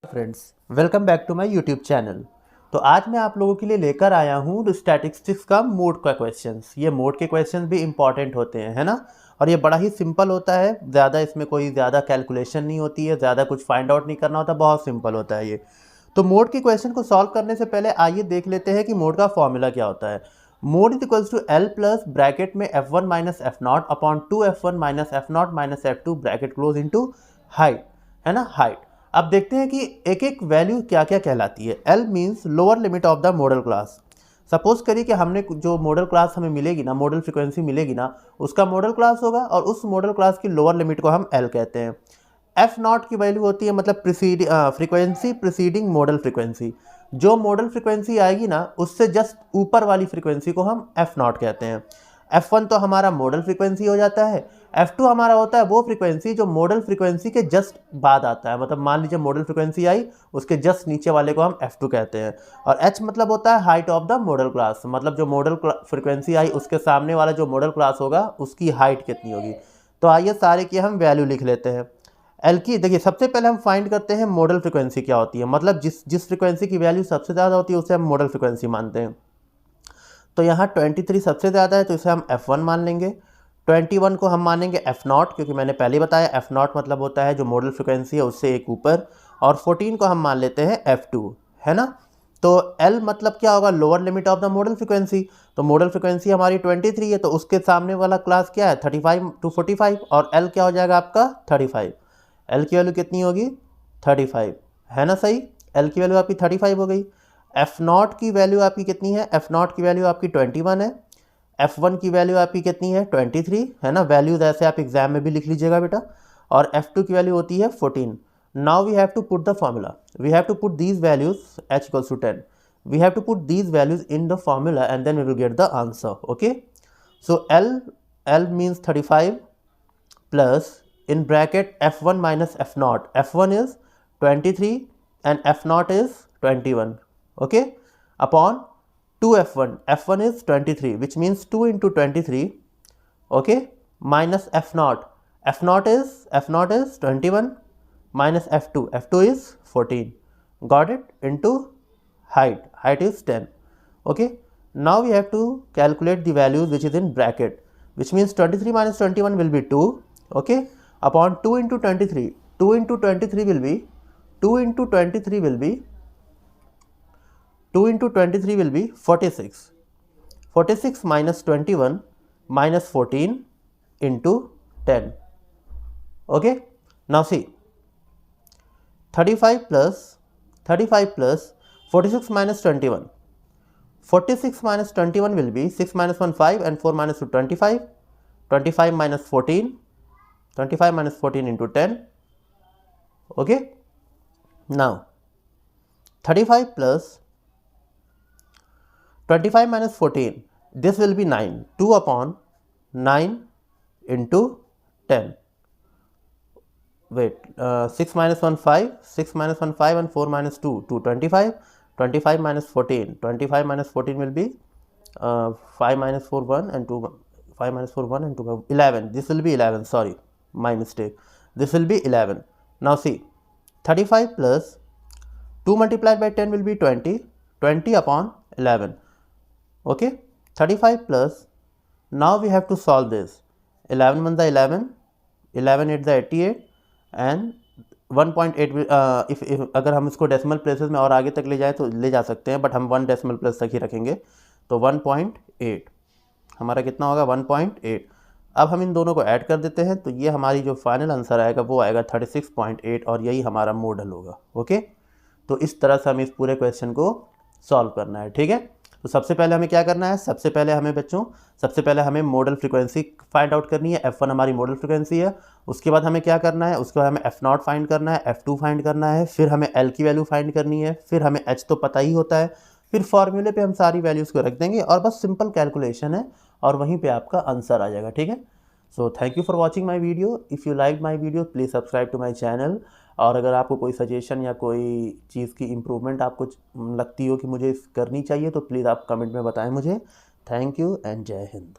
Friends, welcome back to my YouTube channel. तो आज मैं आप लोगों के लिए लेकर आया हूँ स्टैटिस्टिक्स का मोड का क्वेश्चंस। ये मोड के क्वेश्चंस भी इंपॉर्टेंट होते हैं, है ना। और ये बड़ा ही सिंपल होता है, ज़्यादा इसमें कोई ज़्यादा कैलकुलेशन नहीं होती है, ज़्यादा कुछ फाइंड आउट नहीं करना होता, बहुत सिंपल होता है ये। तो मोड के क्वेश्चन को सॉल्व करने से पहले आइए देख लेते हैं कि मोड का फॉर्मूला क्या होता है। Mode is equals to L plus bracket में F1 minus F nought upon 2F1 minus F nought minus F2 bracket close into height, है ना, हाइट। अब देखते हैं कि एक एक वैल्यू क्या क्या कहलाती है। L means lower limit of the model class. Suppose करिए कि हमने जो मॉडल क्लास हमें मिलेगी ना, मॉडल फ्रिक्वेंसी मिलेगी ना, उसका मॉडल क्लास होगा और उस मॉडल क्लास की लोअर लिमिट को हम L कहते हैं। एफ नॉट की वैल्यू होती है मतलब फ्रीक्वेंसी प्रिसीडिंग मॉडल फ्रिक्वेंसी। जो मॉडल फ्रिक्वेंसी आएगी ना उससे जस्ट ऊपर वाली फ्रिक्वेंसी को हम एफ नॉट कहते हैं। F1 तो हमारा मॉडल फ्रिक्वेंसी हो जाता है। F2 हमारा होता है वो फ्रिक्वेंसी जो मॉडल फ्रिक्वेंसी के जस्ट बाद आता है, मतलब मान लीजिए मॉडल फ्रिक्वेंसी आई, उसके जस्ट नीचे वाले को हम F2 कहते हैं। और H मतलब होता है height of the model class, मतलब जो मॉडल फ्रिक्वेंसी आई उसके सामने वाला जो मॉडल क्लास होगा उसकी हाइट कितनी होगी। तो आइए सारे की हम वैल्यू लिख लेते हैं। एल की देखिए, सबसे पहले हम फाइंड करते हैं मॉडल फ्रिक्वेंसी क्या होती है, मतलब जिस फ्रिक्वेंसी की वैल्यू सबसे ज़्यादा होती है उसे हम मॉडल फ्रिक्वेंसी मानते हैं। तो यहाँ 23 सबसे ज़्यादा है तो इसे हम F1 मान लेंगे। 21 को हम मानेंगे F0, क्योंकि मैंने पहले बताया F0 मतलब होता है जो मॉडल फ्रिक्वेंसी है उससे एक ऊपर। और 14 को हम मान लेते हैं F2, है ना। तो L मतलब क्या होगा, lower limit of the model frequency. तो मॉडल फ्रिक्वेंसी हमारी 23 है तो उसके सामने वाला क्लास क्या है 35 to 45, और L क्या हो जाएगा आपका 35। L की वैल्यू कितनी होगी 35, है ना, सही। L की वैल्यू आपकी 35 हो गई। F0 की वैल्यू आपकी कितनी है, F0 की वैल्यू आपकी 21 है। F1 की वैल्यू आपकी कितनी है 23, है ना। वैल्यूज ऐसे आप एग्जाम में भी लिख लीजिएगा बेटा। और F2 की वैल्यू होती है 14। Now we have to put the formula, we have to put these values h equals to 10, we have to put these values in the formula and then we will get the answer. Okay, so L means 35 plus in bracket F1 minus F0. F1 is 23 and F0 is 21. Okay, upon 2F1. F1 is 23, which means 2 into 23. Okay, minus F0. F0 is 21 minus F2. F2 is 14. Got it? Into height. Height is 10. Okay, now we have to calculate the values which is in bracket, which means 23 minus 21 will be 2. Okay, upon 2 into 23, 2 into 23 will be 2 into 23 will be 2 into 23 will be 46. 46 minus 21 minus 14 into 10. Okay, now see, 35 plus 46 minus 21. 46 minus 21 will be 6 minus 1 5 and 4 minus 2 25. 25 minus 14, 25 minus 14 into 10. Okay, now 35 plus 25 minus 14, this will be 9. 2 upon 9 into 10. Wait, 6 minus 1 5, 6 minus 1 5 and 4 minus 2 2 25. 25 minus 14, 25 minus 14 will be 5 minus 4 1 and 2, 5 minus 4 1 and 2 11. This will be 11, sorry, my mistake. This will be 11. Now see, 35 plus 2 multiplied by 10 will be 20. 20 upon 11. Okay, 35 plus, now we have to solve this. 11 1 the 11, 11 8 the 88 and 1.8 if अगर हम इसको decimal places में और आगे तक ले जाए तो ले जा सकते हैं, बट हम 1 डेसिमल प्लेस तक ही रखेंगे। तो 1.8 हमारा कितना होगा 1.8। अब हम इन दोनों को ऐड कर देते हैं तो ये हमारी जो फाइनल आंसर आएगा वो आएगा 36.8 और यही हमारा मॉडल होगा। ओके, तो इस तरह से हमें इस पूरे क्वेश्चन को सॉल्व करना है, ठीक है। तो सबसे पहले हमें क्या करना है, सबसे पहले हमें मॉडल फ्रिक्वेंसी फाइंड आउट करनी है। F1 हमारी मॉडल फ्रिक्वेंसी है। उसके बाद हमें क्या करना है, उसके बाद हमें F0 फाइंड करना है, F2 फाइंड करना है, फिर हमें L की वैल्यू फाइंड करनी है, फिर हमें H तो पता ही होता है, फिर फॉर्मूले पे हम सारी वैल्यूज़ को रख देंगे और बस सिंपल कैलकुलेशन है और वहीं पे आपका आंसर आ जाएगा, ठीक है। So thank you for watching my video. If you like my video please subscribe to my channel. और अगर आपको कोई सजेशन या कोई चीज़ की इम्प्रूवमेंट आपको लगती हो कि मुझे करनी चाहिए तो प्लीज़ आप कमेंट में बताएं मुझे। थैंक यू एंड जय हिंद।